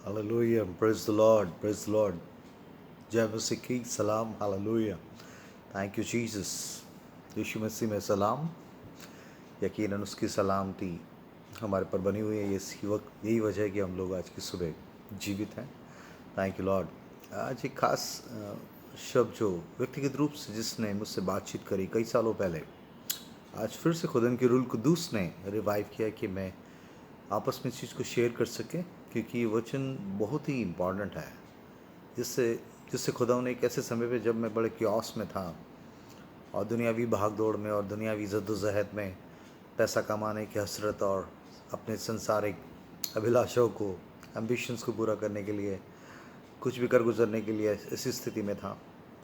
Hallelujah, praise the lord, praise the lord. जय मसीह की सलाम, हालेलुया। Thank you Jesus. यीशु मसीह में सलाम। यकीनन उसकी सलामती हमारे पर बनी हुई है। इसी वक्त यही वजह है कि हम लोग आज की सुबह जीवित हैं। Thank you Lord. आज एक खास शब्द जो व्यक्तिगत रूप से जिसने मुझसे बातचीत करी कई सालों पहले, आज फिर से खुदा की रूल कुदूस ने रिवाइव किया कि मैं आपस में इस चीज़ को शेयर कर सकें, क्योंकि ये वचन बहुत ही इम्पॉर्टेंट है। जिससे जिससे खुदा ने एक ऐसे समय पे जब मैं बड़े क्योस में था और दुनियावी भाग दौड़ में और दुनियावी जद्दोजहद में, पैसा कमाने की हसरत और अपने संसारिक अभिलाषाओं को, एम्बिशंस को पूरा करने के लिए कुछ भी कर गुजरने के लिए ऐसी स्थिति में था।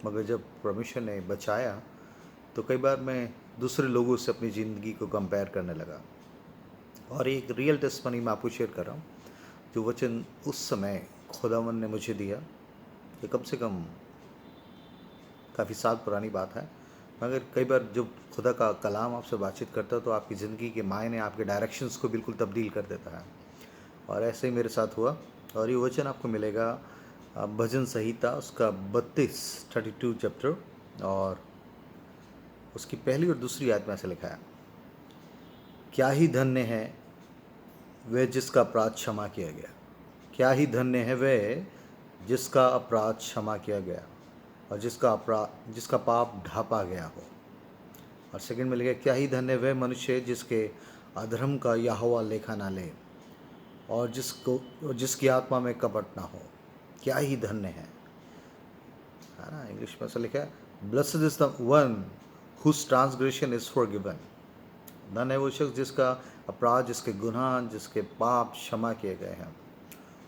मगर जब परमेश्वर ने बचाया तो कई बार मैं दूसरे लोगों से अपनी ज़िंदगी को कंपेयर करने लगा। और एक रियल टेस्टमनी मैं आपको शेयर कर रहा हूँ। जो वचन उस समय खुदावन ने मुझे दिया, ये कम से कम काफ़ी साल पुरानी बात है। मगर कई बार जब खुदा का कलाम आपसे बातचीत करता है तो आपकी ज़िंदगी के मायने, आपके डायरेक्शंस को बिल्कुल तब्दील कर देता है। और ऐसे ही मेरे साथ हुआ। और ये वचन आपको मिलेगा भजन संहिता उसका 32 चैप्टर, और उसकी पहली और दूसरी आयत में ऐसे लिखा है, क्या ही धन्य है वह जिसका अपराध क्षमा किया गया। क्या ही धन्य है वह जिसका अपराध क्षमा किया गया और जिसका पाप ढांपा गया हो। और सेकंड में लिखा, क्या ही धन्य वह मनुष्य जिसके अधर्म का यहोवा लेखा ना ले और जिसकी आत्मा में कपट ना हो। क्या ही धन्य है ना। इंग्लिश में ऐसा लिखा है, blessed is the one whose transgression is forgiven. धन्य है वो शख्स जिसका अपराध, जिसके गुनाह, जिसके पाप क्षमा किए गए हैं।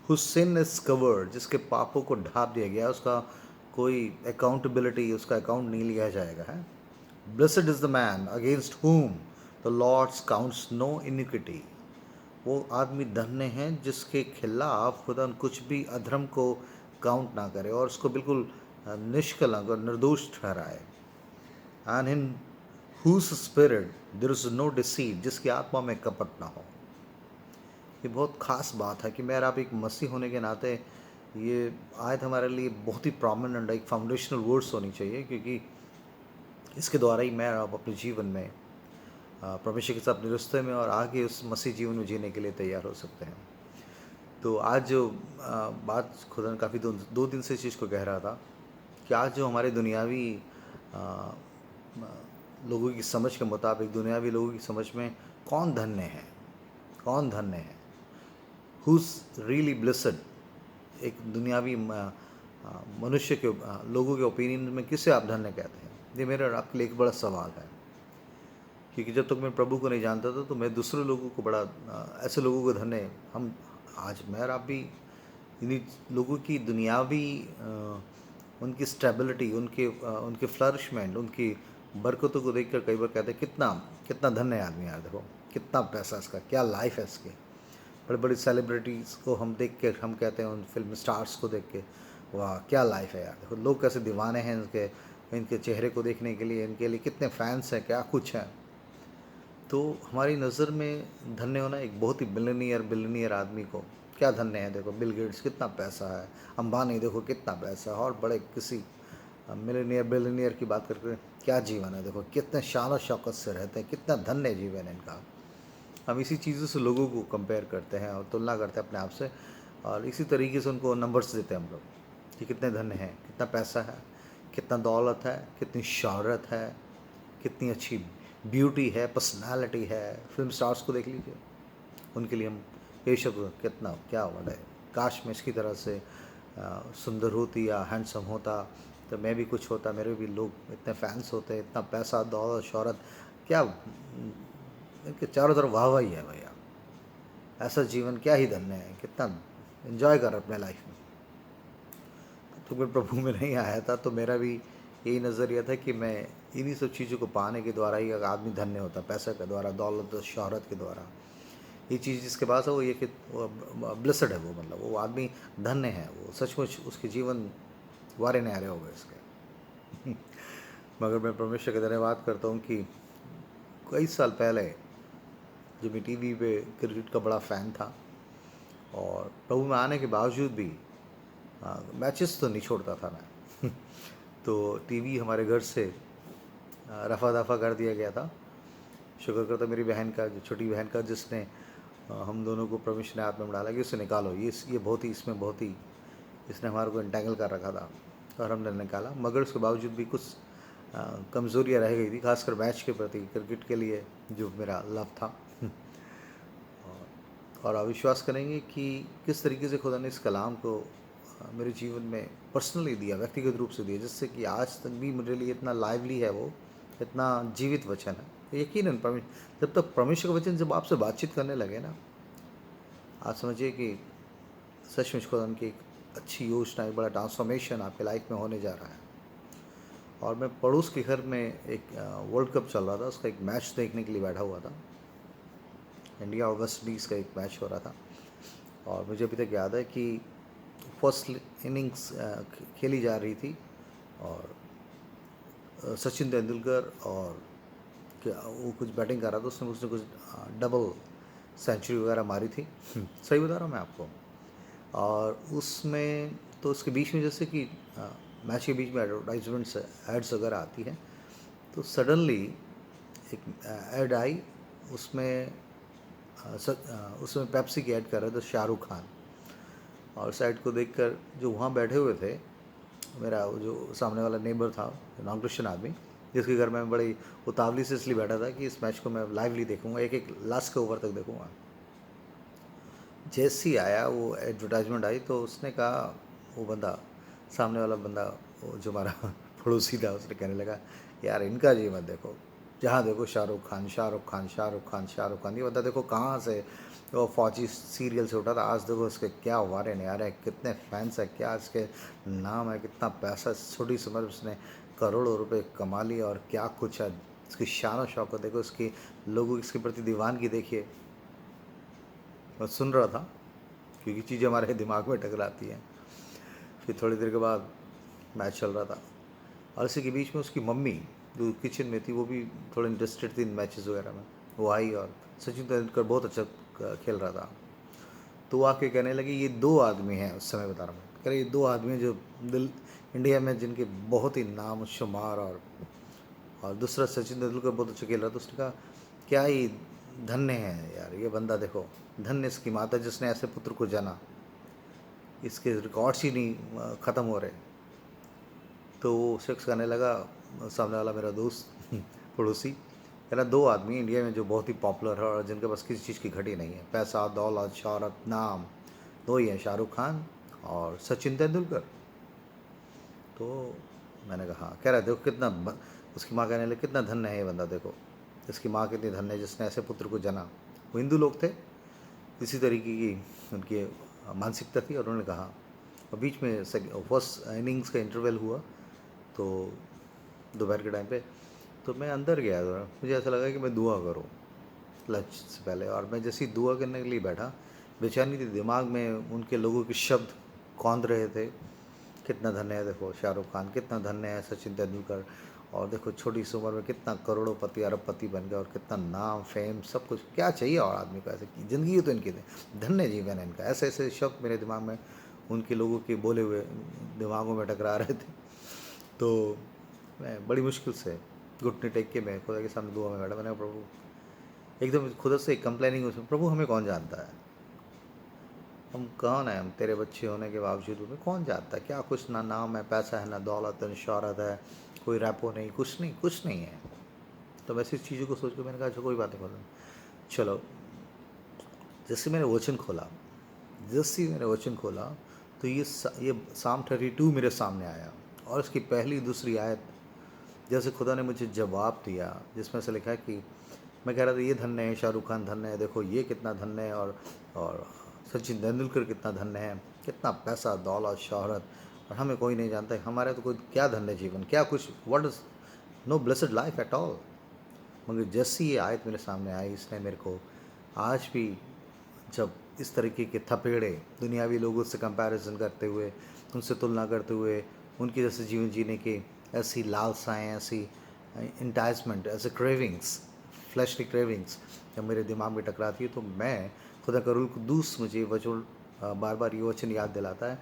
whose sin is covered, जिसके पापों को ढांप दिया गया, उसका कोई अकाउंटेबिलिटी, उसका अकाउंट नहीं लिया जाएगा है। Blessed is the man against whom the Lord's counts no iniquity. वो आदमी धन्य है जिसके खिलाफ खुदा कुछ भी अधर्म को काउंट ना करे और उसको बिल्कुल निष्कलंक और निर्दोष ठहराए। And in whose spirit there is no deceit, जिसकी आत्मा में कपट ना हो। ये बहुत ख़ास बात है कि मैं और आप एक मसीह होने के नाते ये आयत हमारे लिए बहुत ही प्रोमिनेंट, एक फाउंडेशनल वर्ड्स होनी चाहिए, क्योंकि इसके द्वारा ही मैं और आप अपने जीवन में परमेश्वर के साथ अपने रिश्ते में और आगे उस मसीह जीवन में जीने के लिए तैयार हो सकते हैं। तो आज जो बात खुदा ने काफ़ी दो दिन से इस चीज़ को कह रहा था कि आज जो हमारे दुनियावी आ, लोगों की समझ के मुताबिक, दुनियावी लोगों की समझ में कौन धन्य है, कौन धन्य है, हुज रियली ब्लेसड। एक दुनियावी मनुष्य के लोगों के ओपिनियन में किसे आप धन्य कहते हैं? ये मेरा और आपके लिए एक बड़ा सवाल है, क्योंकि जब तक मैं प्रभु को नहीं जानता था तो मैं दूसरे लोगों को बड़ा ऐसे लोगों को धन्य, हम आज मैं और आप भी इन्हीं लोगों की दुनियावी उनकी स्टेबिलिटी, उनके फ्लरिशमेंट, उनकी बरकतों को देखकर कई बार कहते हैं कितना कितना धन्य आदमी यार, देखो कितना पैसा इसका, क्या लाइफ है इसकी। बड़े बड़ी सेलिब्रिटीज़ को हम देख के हम कहते हैं, उन फिल्म स्टार्स को देख के, वाह क्या लाइफ है यार, देखो लोग कैसे दीवाने हैं इनके चेहरे को देखने के लिए, इनके लिए कितने फैंस हैं, क्या कुछ है। तो हमारी नज़र में धन्य होना एक बहुत ही बिलियनियर आदमी को क्या धन्य है। देखो बिल गेट्स कितना पैसा है, अंबानी देखो कितना पैसा है, और बड़े किसी बिलियनियर की बात करके क्या जीवन है, देखो कितने शान और शौकत से रहते हैं, कितना धन्य जीवन है इनका। हम इसी चीज़ों से लोगों को कंपेयर करते हैं और तुलना करते हैं अपने आप से, और इसी तरीके से उनको नंबर्स देते हैं हम लोग कि कितने धन्य हैं, कितना पैसा है, कितना दौलत है, कितनी शोहरत है, कितनी अच्छी ब्यूटी है, पर्सनालिटी है। फिल्म स्टार्स को देख लीजिए, उनके लिए हम बेशक कितना क्या वर्ड है, काश मैं इसकी तरह से सुंदर होती या हैंडसम होता तो मैं भी कुछ होता, मेरे भी लोग इतने फैंस होते, इतना पैसा, दौलत, शोहरत, क्या इनके चारों तरफ वाहवाही है भैया। ऐसा जीवन क्या ही धन्य है, कितना एंजॉय कर अपने लाइफ में। तो मैं प्रभु में नहीं आया था तो मेरा भी यही नज़रिया था कि मैं इन्हीं सब चीज़ों को पाने के द्वारा ही आदमी धन्य होता, पैसे के द्वारा, दौलत, शोहरत के द्वारा। ये चीज़ जिसके पास है वो ये कि ब्लेसड है, वो मतलब वो आदमी धन्य है, वो सचमुच उसके जीवन वारे न्यारे हो गए इसके। मगर मैं परमेश्वर का धन्यवाद करता हूँ कि कई साल पहले जब मैं टीवी पे क्रिकेट का बड़ा फ़ैन था और प्रभु में आने के बावजूद भी मैचेस तो नहीं छोड़ता था मैं तो टीवी हमारे घर से रफ़ा दफ़ा कर दिया गया था। शुक्र करता मेरी बहन का, जो छोटी बहन का, जिसने हम दोनों को परमिशन ने हाथ में डाला कि उसे निकालो, ये बहुत ही, इसमें बहुत ही, इसने हमारे को इंटेंगल कर रखा था और हमने निकाला। मगर उसके बावजूद भी कुछ कमज़ोरियाँ रह गई थी, खासकर मैच के प्रति, क्रिकेट के लिए जो मेरा लव था। और आप विश्वास करेंगे कि किस तरीके से खुदा ने इस कलाम को मेरे जीवन में पर्सनली दिया, व्यक्तिगत रूप से दिया, जिससे कि आज तक भी मेरे लिए इतना लाइवली है, वो इतना जीवित वचन है। यकीनन जब तक परमेश्वर का वचन जब आपसे बातचीत करने लगे ना, आप समझिए कि सचमुच खुदा की एक अच्छी योजना, एक बड़ा ट्रांसफॉर्मेशन आपके लाइफ में होने जा रहा है। और मैं पड़ोस के घर में एक वर्ल्ड कप चल रहा था, उसका एक मैच देखने के लिए बैठा हुआ था। इंडिया और वेस्ट इंडीज़ का एक मैच हो रहा था और मुझे अभी तक याद है कि फर्स्ट इनिंग्स खेली जा रही थी और सचिन तेंदुलकर और वो कुछ बैटिंग कर रहा था, उसने कुछ डबल सेंचुरी वगैरह मारी थी। सही बता रहा हूँ मैं आपको। और उसमें तो उसके बीच में, जैसे कि मैच के बीच में एडवर्टाइजमेंट्स, एड्स वगैरह आती हैं, तो सडनली एक ऐड आई, उसमें उसमें पेप्सी की ऐड कर रहे थे शाहरुख खान। और उस ऐड को देखकर जो वहाँ बैठे हुए थे, मेरा जो सामने वाला नेबर था, नॉन क्रिश्चियन आदमी, जिसके घर में बड़ी उतावली से इसलिए बैठा था कि इस मैच को मैं लाइवली देखूंगा, एक एक लास्ट के ओवर तक देखूंगा। जैसे ही आया वो एडवर्टाइजमेंट आई, तो उसने कहा, वो बंदा, सामने वाला बंदा, वो जो हमारा पड़ोसी था, उसने कहने लगा, यार इनका जी मत देखो, जहाँ देखो शाहरुख खान, शाहरुख खान, शाहरुख खान, शाहरुख खान। ये बंदा देखो कहाँ से वो फौजी सीरियल से उठा था, आज देखो उसके क्या वारे नियारे हैं, कितने फैंस हैं, क्या इसके नाम है, कितना पैसा, छोटी सी उम्र में उसने करोड़ों रुपए कमा लिए, और क्या कुछ है, इसकी शान और शौकत देखो, इसकी लोगों की इसके प्रति दीवानगी देखिए। मैं सुन रहा था, क्योंकि चीज़ें हमारे दिमाग में टकराती हैं। फिर थोड़ी देर के बाद मैच चल रहा था और इसी के बीच में उसकी मम्मी, जो किचन में थी, वो भी थोड़ा इंटरेस्टेड थी इन मैचेस वगैरह में। वो आई और सचिन तेंदुलकर बहुत अच्छा खेल रहा था, तो वो आके कहने लगी, ये दो आदमी हैं, उस समय बता रहा हूँ, कह रहे ये दो आदमी हैं जो दिल इंडिया में जिनके बहुत ही नाम शुमार, और दूसरा सचिन तेंदुलकर बहुत अच्छा खेल रहा था। उसने कहा, क्या ही धन्य है यार ये बंदा, देखो धन्य इसकी माता जिसने ऐसे पुत्र को जाना, इसके रिकॉर्ड्स ही नहीं ख़त्म हो रहे। तो वो शख्स कहने लगा, सामने वाला मेरा दोस्त पड़ोसी, कह रहा, दो आदमी इंडिया में जो बहुत ही पॉपुलर है और जिनके पास किसी चीज़ की घटी नहीं है, पैसा, दौलत, शौहरत, नाम, दो ही हैं, शाहरुख खान और सचिन तेंदुलकर। तो मैंने कहा, हाँ। कह रहा, देखो कितना उसकी माँ कहने लगी, कितना धन्य है ये बंदा, देखो इसकी माँ कितनी धन्य है जिसने ऐसे पुत्र को जना। वो हिंदू लोग थे, इसी तरीके की उनकी मानसिकता थी। और उन्होंने कहा, और बीच में फर्स्ट इनिंग्स का इंटरवल हुआ, तो दोपहर के टाइम पे, तो मैं अंदर गया, तो मुझे ऐसा लगा कि मैं दुआ करूं लंच से पहले। और मैं जैसे ही दुआ करने के लिए बैठा, बेचैनी थी दिमाग में, उनके लोगों के शब्द कौंध रहे थे, कितना धन्य है देखो शाहरुख खान, कितना धन्य है सचिन तेंदुलकर, और देखो छोटी सी उम्र में कितना करोड़पति अरबपति बन गया, और कितना नाम, फेम, सब कुछ, क्या चाहिए और आदमी को, ऐसे की ज़िंदगी तो इनकी थी, धन्य जीवन है इनका। ऐसे ऐसे शब्द मेरे दिमाग में, उनके लोगों के बोले हुए दिमागों में टकरा रहे थे। तो मैं बड़ी मुश्किल से घुटने टेक के मैं खुदा के सामने दुआ में बैठा। मैंने कहा, प्रभु, एकदम खुदा से कंप्लेनिंग उसमें, प्रभु हमें कौन जानता है, हम कौन है, हम तेरे बच्चे होने के बावजूद हमें कौन जानता है, क्या कुछ ना नाम है, पैसा है, ना दौलत है, शौहरत है, कोई रैपो नहीं, कुछ नहीं है। तो वैसे इस चीज़ों को सोच के मैंने कहा, अच्छा कोई बात नहीं, बोला चलो। जैसे मैंने वचन खोला, तो ये साम 32 मेरे सामने आया, और इसकी पहली दूसरी आयत, जैसे खुदा ने मुझे जवाब दिया, जिसमें से लिखा है कि मैं कह रहा था, ये धन्य है, शाहरुख खान धन्य है, देखो ये कितना धन्य है, और सचिन तेंदुलकर कितना धन्य है, कितना पैसा, दौलत, शौहरत, और हमें कोई नहीं जानता है, हमारे तो कोई क्या धन्य जीवन, क्या कुछ, what is no blessed life at all. मगर जैसी ये आयत मेरे सामने आई, इसने मेरे को आज भी, जब इस तरीके के थपेड़े दुनियावी लोगों से कंपैरिजन करते हुए, उनसे तुलना करते हुए, उनके जैसे जीवन जीने की ऐसी लालसाएँ, ऐसी इंटाइसमेंट, ऐसे क्रेविंग्स, फ्लैशली क्रेविंग्स जब मेरे दिमाग में टकराती है, तो मैं खुदा का रूह कुद्दूस मुझे वचन बार बार ये वचन याद दिलाता है,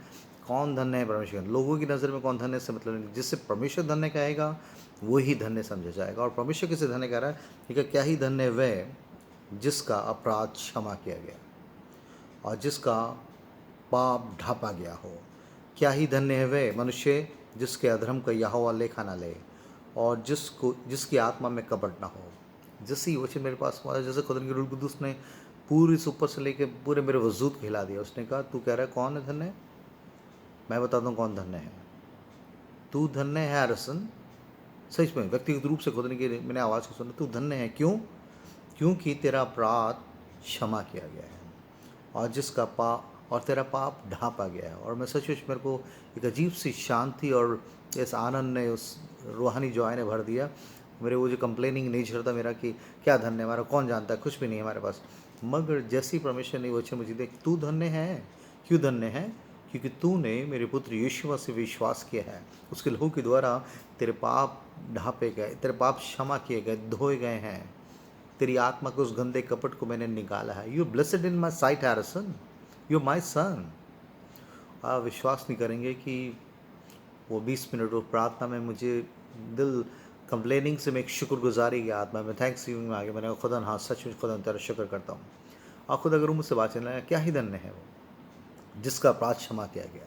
कौन धन्य है परमेश्वर। लोगों की नज़र में कौन धन्य से मतलब नहीं, जिससे परमेश्वर धन्य कहेगा वो ही धन्य समझा जाएगा। और परमेश्वर किसे धन्य कह रहा है, ठीक है, क्या ही धन्य वह जिसका अपराध क्षमा किया गया और जिसका पाप ढांपा गया हो। क्या ही धन्य है वह मनुष्य जिसके अधर्म का यहोवा लेखा न ले और जिसकी आत्मा में कपट ना हो। जैसे ही वचन मेरे पास हुआ, जैसे खुदा के रूह कुदूस ने पूरी से ऊपर से लेके पूरे मेरे वजूद को हिला दिया। उसने कहा, तू कह रहा है कौन है धन्य? मैं बता दूं कौन धन्य है। तू धन्य है हैरिसन, सच में व्यक्तिगत रूप से खुदा की मैंने आवाज़ को सुना, तू धन्य है। क्यों? क्योंकि तेरा अपराध क्षमा किया गया है और जिसका और तेरा पाप ढांपा गया है। और मैं सच मेरे को एक अजीब सी शांति और इस आनंद ने, उस रूहानी जॉय ने भर दिया। मेरे वो जो कंप्लेनिंग नेचर था मेरा कि क्या धन्य हमारा, कौन जानता है, कुछ भी नहीं है हमारे पास, मगर जैसी परमेश्वर ने वचन मुझे देख, तू धन्य है। क्यों धन्य है? क्योंकि तूने मेरे पुत्र यीशु मसीह से विश्वास किया है। उसके लहू के द्वारा तेरे पाप ढांपे गए, तेरे पाप क्षमा किए गए, धोए गए हैं। तेरी आत्मा के उस गंदे कपट को मैंने निकाला है। You blessed in my sight Harrison, you my son. आप विश्वास नहीं करेंगे कि वो 20 मिनट वो प्रार्थना में मुझे दिल कंप्लेनिंग से मैं एक शुक्रगुजारी की आत्मा में थैंक्स गिविंग में आ गया। मैंने कहा, खुदा हाँ सच में खुदा तेरा शुक्र करता हूँ। और खुद अगर मुझसे बात चलना है, क्या ही धन्य है वो जिसका अपराध क्षमा किया गया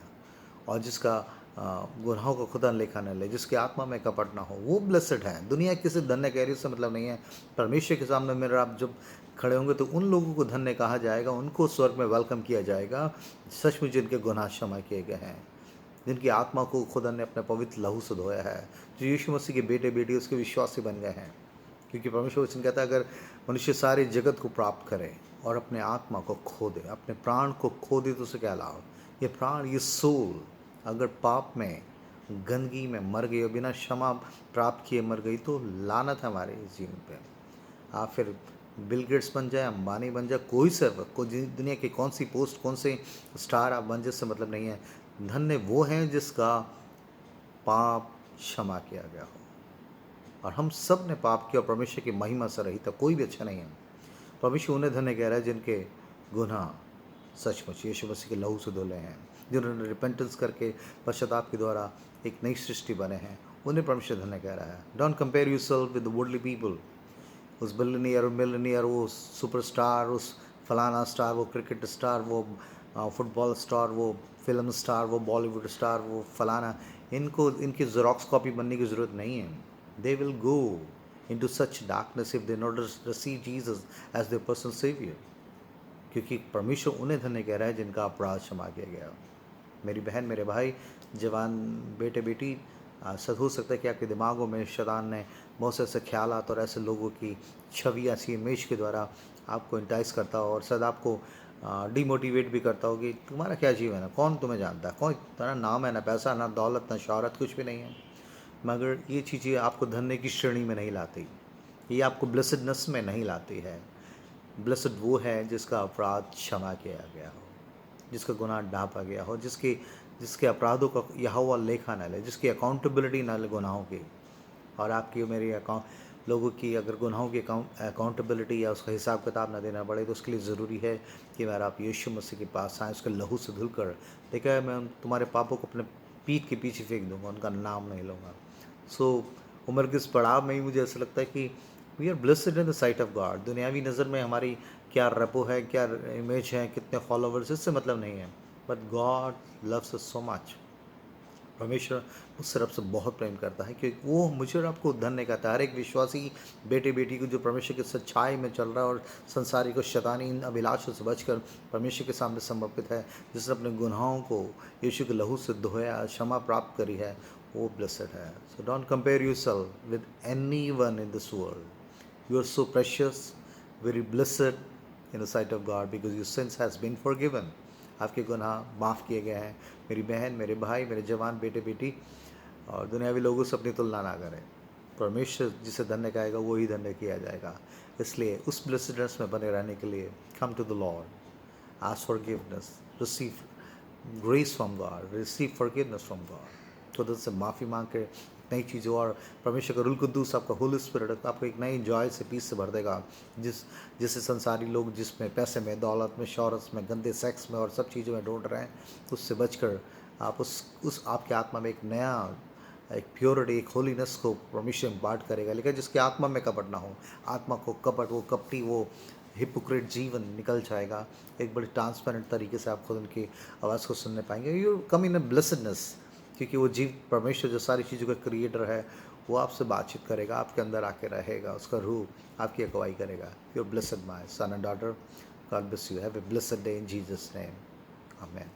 और जिसका गुनाहों को खुदा लेखा न ले, जिसकी आत्मा में कपट ना हो, वो ब्लेसड है। दुनिया किसी धन्य कह रही, उससे मतलब नहीं है। परमेश्वर के सामने मेरे आप जब खड़े होंगे तो उन लोगों को धन्य कहा जाएगा, उनको स्वर्ग में वेलकम किया जाएगा, सचमुच जिनके गुनाह क्षमा किए गए हैं, जिनकी आत्मा को खुदा ने अपने पवित्र लहू से धोया है, जो यीशु मसीह के बेटे बेटी उसके विश्वासी बन गए हैं। क्योंकि परमेश्वर वचन कहता है, अगर मनुष्य सारे जगत को प्राप्त करे और अपने आत्मा को खो दे, अपने प्राण को खो दे, तो उसे क्या लाभ? ये प्राण, ये सोल अगर पाप में, गंदगी में मर गई और बिना क्षमा प्राप्त किए मर गई, तो लानत है हमारे इस जीवन पे। आप फिर बिल गेट्स बन जाए, अंबानी बन जाए, कोई से दुनिया की कौन सी पोस्ट, कौन से स्टार आप बन जाए, से मतलब नहीं है। धन्य वो हैं जिसका पाप क्षमा किया गया हो। और हम सब ने पाप किया और परमेश्वर की महिमा से रही था, कोई भी अच्छा नहीं है। परमेश्वर उन्हें धन्य कह रहा है जिनके गुनाह सचमुच यीशु मसीह के लहू से धुले हैं, जिन्होंने रिपेंटेंस करके पश्चाताप के द्वारा एक नई सृष्टि बने हैं, उन्हें परमेश्वर धन्य कह रहा है। Don't compare yourself with the worldly people. उस बिलियनियर, मिलियनियर, वो सुपरस्टार, उस फलाना स्टार, वो क्रिकेट स्टार, वो फुटबॉल स्टार, वो फिल्म स्टार, वो बॉलीवुड स्टार, वो फलाना, इनकी ज़ेरॉक्स कॉपी बनने की ज़रूरत नहीं है। They will go into such darkness if they not receive Jesus as their personal savior। क्योंकि परमेश्वर उन्हें धन्य कह रहा है जिनका अपराध क्षमा किया गया। मेरी बहन, मेरे भाई, जवान बेटे बेटी, सद हो सकता है कि आपके दिमागों में शैतान ने बहुत से ऐसे ख्यालात और ऐसे लोगों की छवि, ऐसी इमेज के द्वारा आपको इंटाइस करता हो और सद आपको डिमोटिवेट भी करता हो कि तुम्हारा क्या जीवन है, कौन तुम्हें जानता है, कौन तुम्हारा नाम है, ना पैसा, ना दौलत, ना शौहरत, कुछ भी नहीं है। मगर ये चीज़ें आपको धन्य की श्रेणी में नहीं लाती, ये आपको ब्लेसडनेस में नहीं लाती है। ब्लेसड वो है जिसका अपराध क्षमा किया गया हो, जिसका गुनाह ढांपा गया हो, जिसके अपराधों का यहोवा लेखा न ले, जिसकी अकाउंटेबिलिटी न ले गुनाहों की। और आपकी मेरी लोगों की अगर गुनाहों की अकाउंटेबिलिटी या उसका हिसाब किताब न देना पड़े, तो उसके लिए ज़रूरी है कि मैं आप यीशु मसीह के पास आएँ, उसके लहू से धुलकर। देखा है, मैं तुम्हारे पापों को अपने पीठ के पीछे फेंक दूंगा, उनका नाम नहीं लूँगा। सो उम्र के इस पड़ाव में ही मुझे ऐसा लगता है कि we are blessed in the sight of God. दुनियावी नज़र में हमारी क्या रेपो है, क्या इमेज है, कितने फॉलोवर्स, इससे मतलब नहीं है। But God loves us so much. परमेश्वर उस तरफ से बहुत प्रेम करता है कि वो मुझे और आपको धन्य कहता है। हर एक विश्वासी बेटे बेटी को जो परमेश्वर की सच्चाई में चल रहा है और संसारी को शैतानी इन अभिलाषों से बचकर परमेश्वर के सामने समर्पित है, जिसने अपने गुनाहों को यीशु के लहू से धोया, क्षमा प्राप्त करी है, वो ब्लेसड है। So don't compare yourself with anyone in this world. You are so precious, very blessed in the sight of God because your sins has been forgiven. आपके गुनाह माफ़ किए गए हैं। मेरी बहन, मेरे भाई, मेरे जवान बेटे बेटी, और दुनियावी लोगों से अपनी तुलना ना करें। परमेश्वर जिसे धन्य कहेगा वो ही धन्य किया जाएगा। इसलिए उस ब्लेसडनेस में बने रहने के लिए come to the Lord, ask forgiveness, receive grace from God, receive forgiveness from God. खुद से माफ़ी मांग के नई चीज़ों, और परमेश्वर का रूल कुद्दूस आपका होली स्पिरिट आपको एक नई जॉय से, पीस से भर देगा। जिससे संसारी लोग जिसमें पैसे में, दौलत में, शौहरत में, गंदे सेक्स में और सब चीज़ों में ढूंढ रहे हैं, उससे बचकर आप उस आपके आत्मा में एक नया, एक प्योरिटी, एक होलीनेस को परमेश्वर इम्पार्ट करेगा। लेकिन जिसकी आत्मा में कपट ना हो, आत्मा को कपट, वो कपटी, वो हिपोक्रेट जीवन निकल जाएगा। एक बड़ी ट्रांसपेरेंट तरीके से आप खुद उनकी आवाज़ को सुनने पाएंगे। You come in a blessedness, क्योंकि वो जीव परमेश्वर जो सारी चीज़ों का क्रिएटर है, वो आपसे बातचीत करेगा, आपके अंदर आके रहेगा, उसका रूह आपकी अगुवाई करेगा। You are blessed my son and daughter, God bless you, have a blessed day in Jesus name, amen.